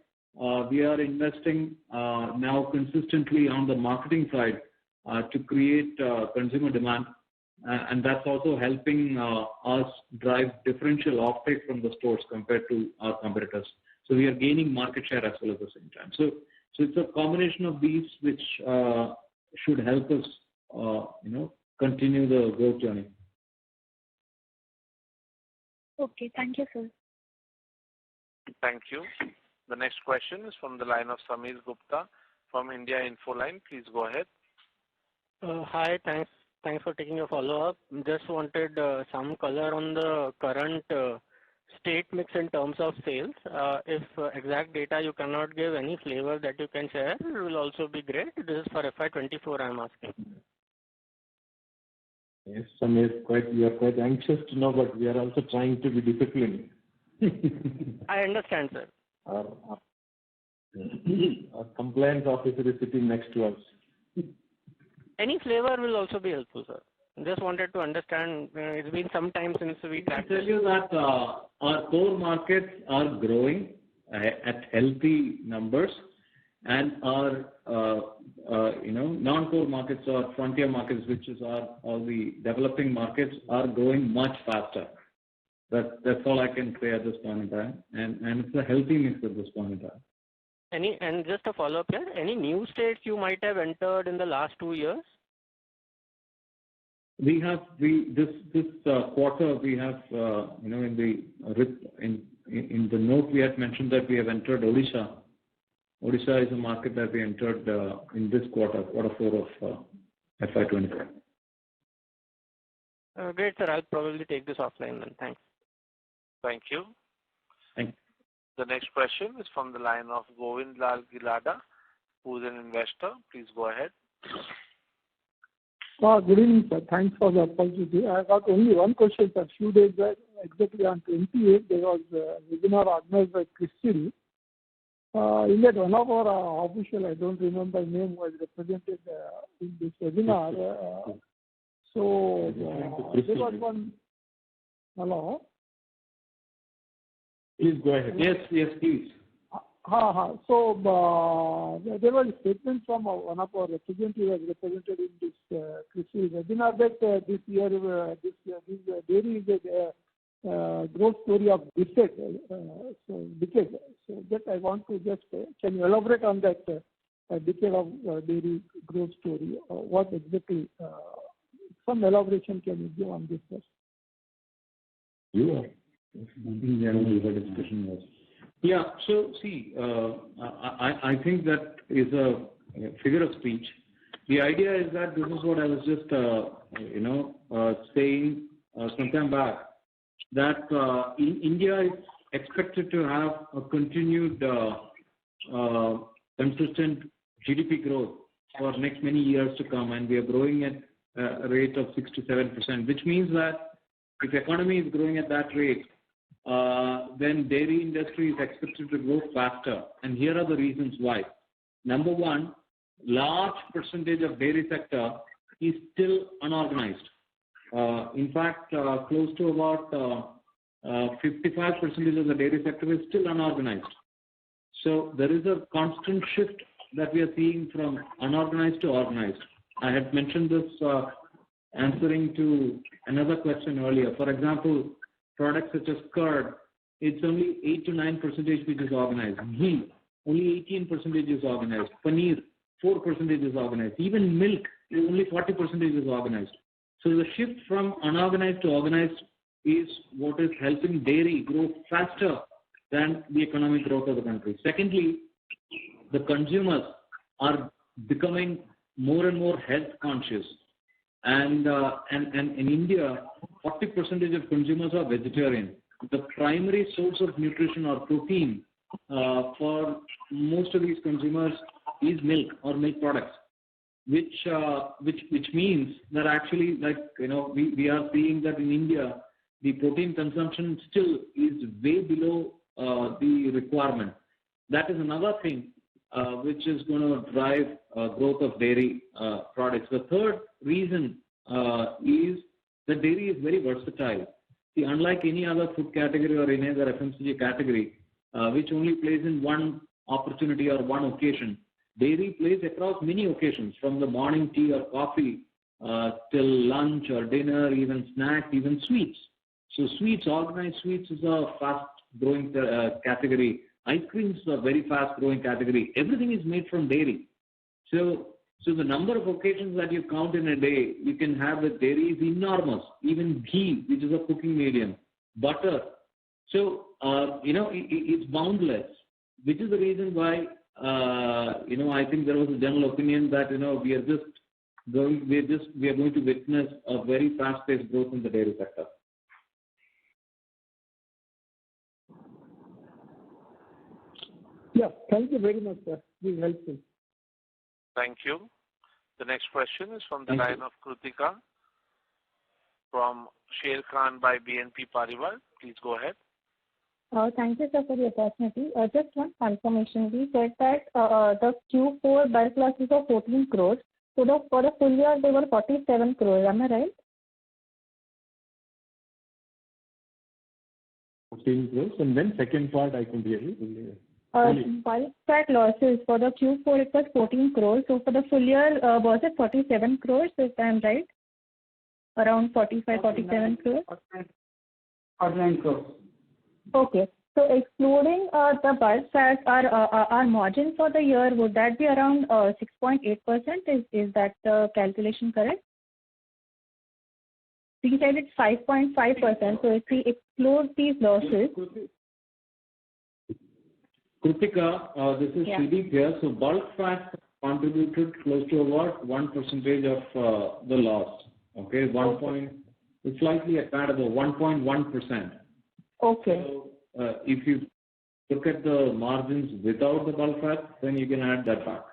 we are investing now consistently on the marketing side to create consumer demand, and that's also helping us drive differential offtake from the stores compared to our competitors. So we are gaining market share as well at the same time. So it's a combination of these which should help us, continue the growth journey. Okay, thank you, sir. Thank you. The next question is from the line of Sameer Gupta from India Infoline. Please go ahead. Hi, thanks for taking your follow-up. Just wanted some color on the current state mix in terms of sales. If exact data you cannot give, any flavor that you can share will also be great. This is for FY24 I'm asking. Yes, Samir, we are quite anxious to know, but we are also trying to be disciplined. I understand, sir. Our compliance officer is sitting next to us. Any flavor will also be helpful, sir. Just wanted to understand. It's been some time since we I can tell you that our core markets are growing at healthy numbers, and our non-core markets or frontier markets, which is all the developing markets, are growing much faster. That's all I can say at this point in time, and it's a healthy mix at this point in time. And just a follow-up here, any new states you might have entered in the last 2 years? This quarter we have in the note we had mentioned that we have entered Odisha. Odisha is a market that we entered in this quarter 4 of FY23. Great, sir. I'll probably take this offline then. Thanks. Thank you. Thank you. The next question is from the line of Govind Lal Gilada, who is an investor. Please go ahead. Good evening, sir. Thanks for the opportunity. I got only one question, sir. A few days back, exactly on 28th, there was a webinar organized by CRISIL. In that, one of our official, I don't remember the name, was represented in this webinar. There was one. Hello? Please go ahead. Yes, please. So there was a statement from one of our representatives represented in this CRISIL webinar that this year dairy is a growth story of decade. So that I want to just can you elaborate on that decade of dairy growth story? What exactly? Some elaboration can you give on this, sir? You are. Discussion was. Yeah. So see, I think that is a figure of speech. The idea is that this is what I was just saying some time back, that in India is expected to have a continued consistent GDP growth for next many years to come, and we are growing at a rate of 6 to 7%, which means that if the economy is growing at that rate, then dairy industry is expected to grow faster. And here are the reasons why. Number one, large percentage of dairy sector is still unorganized. In fact, close to about 55% of the dairy sector is still unorganized. So there is a constant shift that we are seeing from unorganized to organized. I had mentioned this answering to another question earlier. For example, products such as curd, it's only 8 to 9% which is organized. Ghee, only 18% is organized. Paneer, 4% is organized. Even milk, only 40% is organized. So the shift from unorganized to organized is what is helping dairy grow faster than the economic growth of the country. Secondly, the consumers are becoming more and more health conscious. And in India, 40% of consumers are vegetarian. The primary source of nutrition or protein for most of these consumers is milk or milk products, which means that actually, we are seeing that in India, the protein consumption still is way below the requirement. That is another thing which is going to drive growth of dairy products. The third reason is that dairy is very versatile. See, unlike any other food category or any other FMCG category, which only plays in one opportunity or one occasion, dairy plays across many occasions, from the morning tea or coffee till lunch or dinner, even snacks, even sweets. So sweets, organized sweets is a fast-growing category. Ice creams is a very fast-growing category. Everything is made from dairy. So the number of occasions that you count in a day you can have with dairy is enormous. Even ghee, which is a cooking medium, butter. So, it's boundless, which is the reason why, I think there was a general opinion that, we are going to witness a very fast-paced growth in the dairy sector. Yeah. Thank you very much, sir. This is helpful. Thank you. The next question is from the line of Kritika from Sher Khan by BNP Paribas. Please go ahead. Thank you, sir, for the opportunity. Just one confirmation. We said that the Q4 bulk losses are 14 crores. So for the full year, they were 47 crores. Am I right? 14 crores. And then second part, I can hear you. Bulk fat losses for the Q4, it was 14 crores. So for the full year, was it 47 crores, if I'm right? Around 45, 47 crores? 49 crores. Okay. So excluding the bulk fat, our margin for the year, would that be around 6.8%? Is that the calculation correct? So you said it's 5.5%. So if we exclude these losses. Kritika, this is Shrideep here. So bulk fat contributed close to about 1% of the loss. Okay, it's slightly a tad above 1.1%. Okay. So if you look at the margins without the bulk fat, then you can add that back.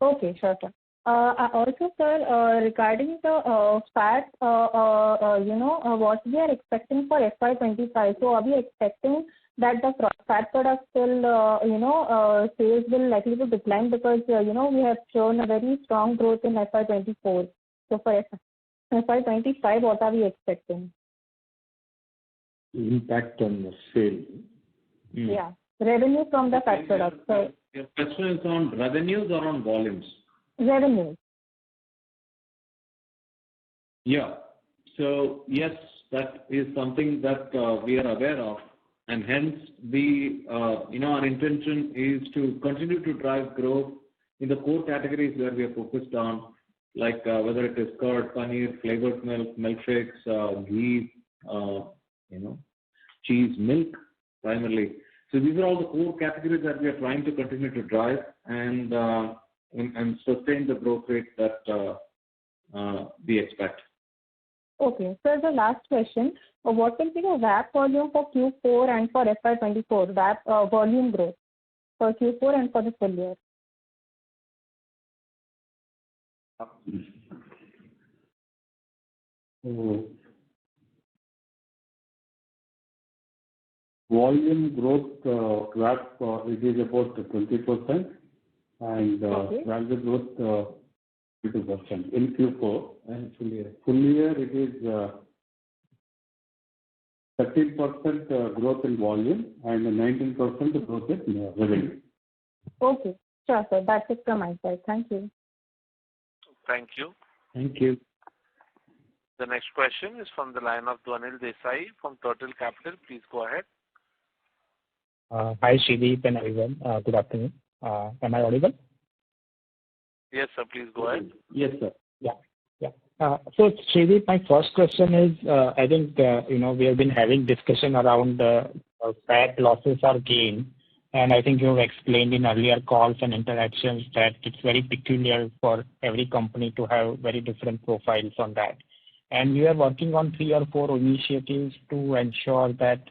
Okay, sure. Also, sir, regarding the fat, what we are expecting for FY25. So are we expecting that the fat products will, sales will likely to decline because, we have shown a very strong growth in FY24. So for FY25, what are we expecting? Impact on the sale. Yeah, revenue from the fat products. So your question is on revenues or on volumes? Revenues. Yeah. So yes, that is something that we are aware of, and hence our intention is to continue to drive growth in the core categories where we are focused on, like whether it is curd, paneer, flavored milk, milkshakes, ghee, cheese, milk, primarily. So these are all the core categories that we are trying to continue to drive and sustain the growth rate that we expect. Okay. So the last question, what will be the VAP volume for Q4 and for FY24? VAP volume growth for Q4 and for the full year? Volume growth, VAP, it is about 20%, and value growth 22% in Q4 and full year. Full year, it is 13% growth in volume and 19% growth in revenue. Okay, sure, sir. That's it from my side. Thank you. Thank you. Thank you. The next question is from the line of Dwanil Desai from Turtle Capital. Please go ahead. Hi, Shrideep and everyone. Good afternoon. Am I audible? Yes, sir. Please go ahead. Yes, sir. Yeah. So, Shrideep, my first question is, I think, we have been having discussion around fat losses or gain. And I think you have explained in earlier calls and interactions that it's very peculiar for every company to have very different profiles on that. And we are working on 3 or 4 initiatives to ensure that,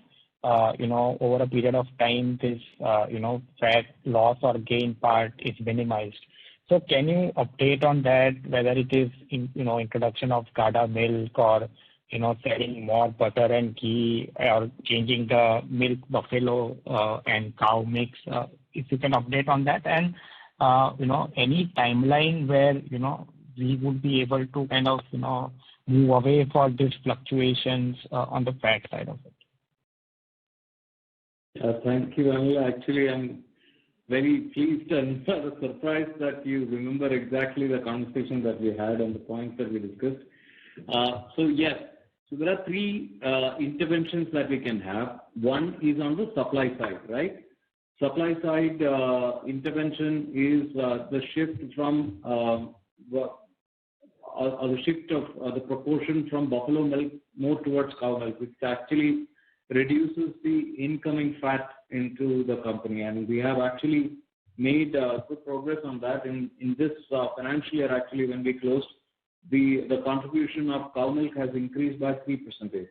over a period of time, this, fat loss or gain part is minimized. So can you update on that, whether it is, introduction of Gada milk or, selling more butter and ghee or changing the milk buffalo and cow mix? If you can update on that and, any timeline where, we would be able to kind of, move away for these fluctuations on the fat side of it. Thank you, Anil. Actually, I'm very pleased and surprised that you remember exactly the conversation that we had and the points that we discussed. So yes, so there are 3 interventions that we can have. One is on the supply side, right? Supply side intervention is the shift from the shift of the proportion from buffalo milk more towards cow milk, which actually reduces the incoming fat into the company. And we have actually made good progress on that. In this financial year, actually, when we closed, the contribution of cow milk has increased by 3%,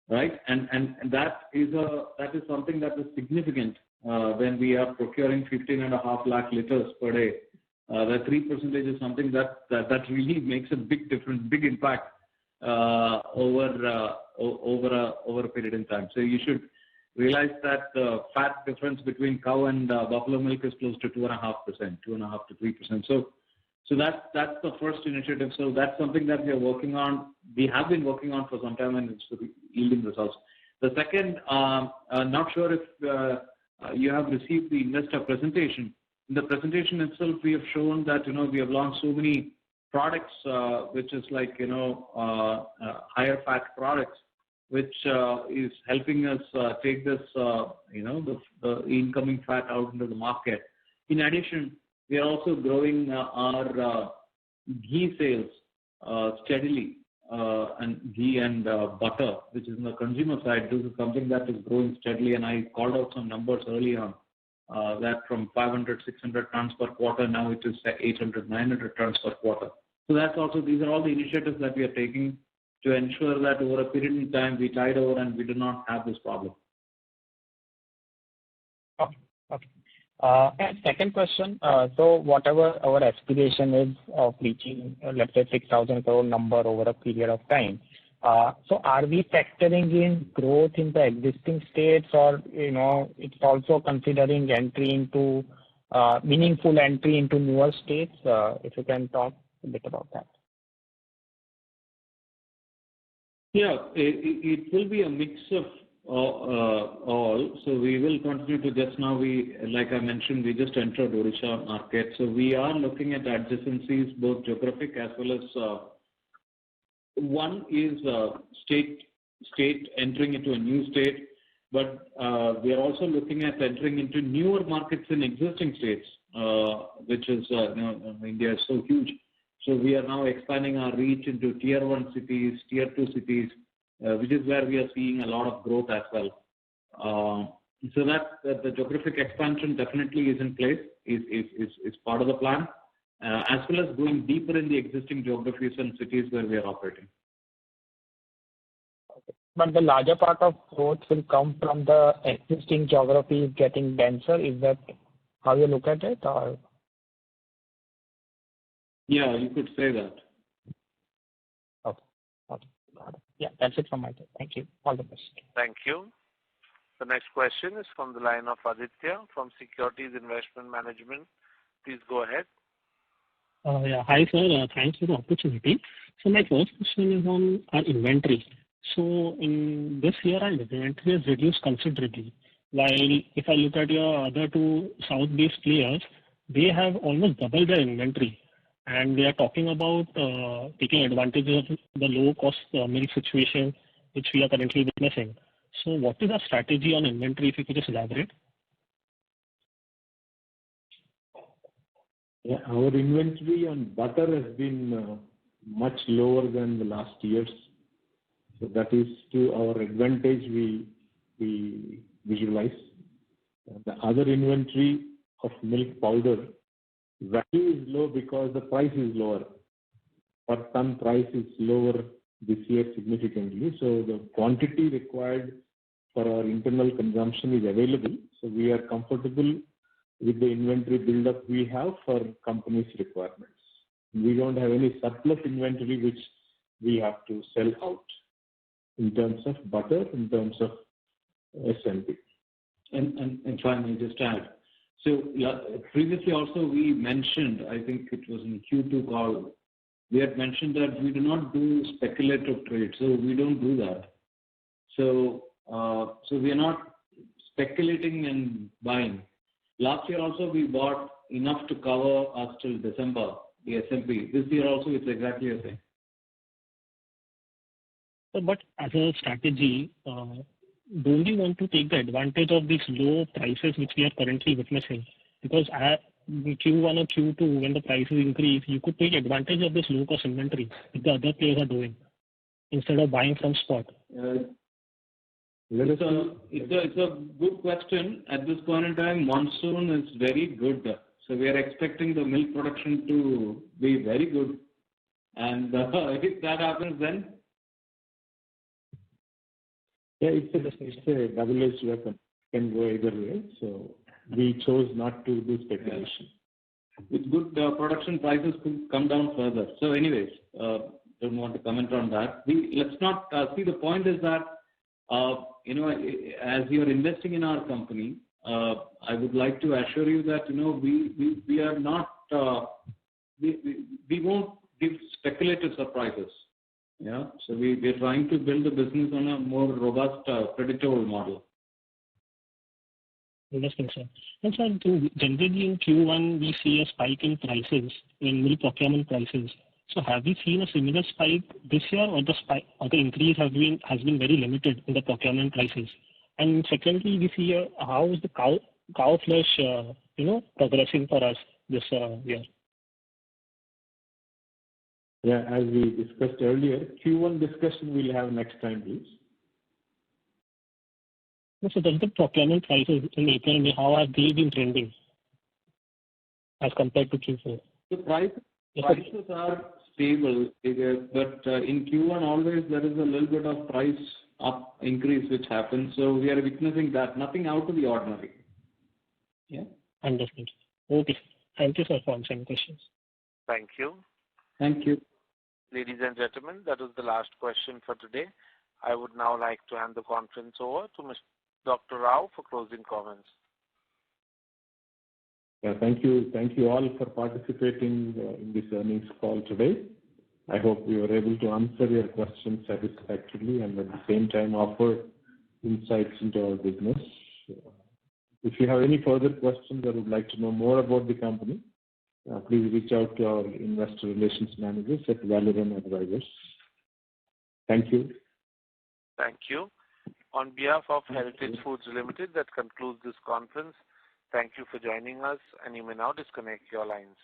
right? And that is something that is significant when we are procuring 15.5 lakh liters per day, that 3% is something that really makes a big difference, big impact over a period in time. So you should realize that the fat difference between cow and buffalo milk is close to 2.5%, 2.5 to 3%. So that's the first initiative. So that's something that we are working on. We have been working on for some time, and it's yielding results. The second, not sure if you have received the investor presentation. In the presentation itself, we have shown that we have launched so many products, which is like higher fat products, which is helping us take this the incoming fat out into the market. In addition, we are also growing our ghee sales steadily, and ghee and butter, which is on the consumer side. This is something that is growing steadily, and I called out some numbers early on that from 500, 600 tons per quarter, now it is 800, 900 tons per quarter. So that's also, these are all the initiatives that we are taking to ensure that over a period in time we tide over and we do not have this problem. Okay. And second question, so whatever our aspiration is of reaching, let's say 6,000 crore number over a period of time, so are we factoring in growth in the existing states, or it's also considering entry into meaningful entry into newer states? If you can talk a bit about that. Yeah, it will be a mix of all. So we will continue to, just now like I mentioned, we just entered Odisha market. So we are looking at adjacencies, both geographic as well as one is state entering into a new state, but we are also looking at entering into newer markets in existing states, which is India is so huge. So we are now expanding our reach into tier 1 cities, tier 2 cities, which is where we are seeing a lot of growth as well. So that the geographic expansion definitely is in place, is part of the plan, as well as going deeper in the existing geographies and cities where we are operating. Okay. But the larger part of growth will come from the existing geographies getting denser. Is that how you look at it, or? Yeah, you could say that. Okay. Got it. Yeah, that's it from my side. Thank you. All the best. Thank you. The next question is from the line of Aditya from Securities Investment Management. Please go ahead. Yeah. Hi, sir. Thanks for the opportunity. So my first question is on our inventory. So in this year, our inventory has reduced considerably. While if I look at your other two south-based players, they have almost doubled their inventory. And they are talking about taking advantage of the low-cost milk situation which we are currently witnessing. So what is our strategy on inventory, if you could just elaborate? Yeah, our inventory on butter has been much lower than the last years. So that is to our advantage we visualize. The other inventory of milk powder, value is low because the price is lower. Per ton price is lower this year significantly. So the quantity required for our internal consumption is available. So we are comfortable with the inventory build-up we have for company's requirements. We don't have any surplus inventory which we have to sell out in terms of butter, in terms of SMP. And if I may just add, so previously also we mentioned, I think it was in Q2 call, we had mentioned that we do not do speculative trade. So we don't do that. So we are not speculating and buying. Last year also we bought enough to cover us till December, the SMP. This year also it's exactly the same. But as a strategy, don't you want to take the advantage of these low prices which we are currently witnessing? Because at Q1 or Q2, when the prices increase, you could take advantage of this low-cost inventory that the other players are doing instead of buying from spot. It's a good question. At this point in time, monsoon is very good. So we are expecting the milk production to be very good. And if that happens, then? Yeah, it's a double-edged weapon. can go either way. So we chose not to do speculation. With good production, prices could come down further. So anyways, don't want to comment on that. Let's not see, the point is that, as you're investing in our company, I would like to assure you that, we are not, we won't give speculative surprises. Yeah. So we're trying to build a business on a more robust, predictable model. Understand, sir. And sir, generally in Q1, we see a spike in prices, in milk procurement prices. So have we seen a similar spike this year, or the increase has been very limited in the procurement prices? And secondly, we see how is the cow flesh, progressing for us this year? Yeah, as we discussed earlier, Q1 discussion we'll have next time, please. So does the procurement prices in April and May, how have they been trending as compared to Q4? The prices are stable, but in Q1 always there is a little bit of price up increase which happens. So we are witnessing that. Nothing out of the ordinary. Yeah. Understood. Okay. Thank you, sir, for answering questions. Thank you. Thank you. Ladies and gentlemen, that was the last question for today. I would now like to hand the conference over to Dr. Rao for closing comments. Yeah, thank you. Thank you all for participating in this earnings call today. I hope we were able to answer your questions satisfactorily and at the same time offer insights into our business. If you have any further questions or would like to know more about the company, please reach out to our investor relations managers at Valorum Advisors. Thank you. Thank you. On behalf of Heritage Foods Limited, that concludes this conference. Thank you for joining us, and you may now disconnect your lines.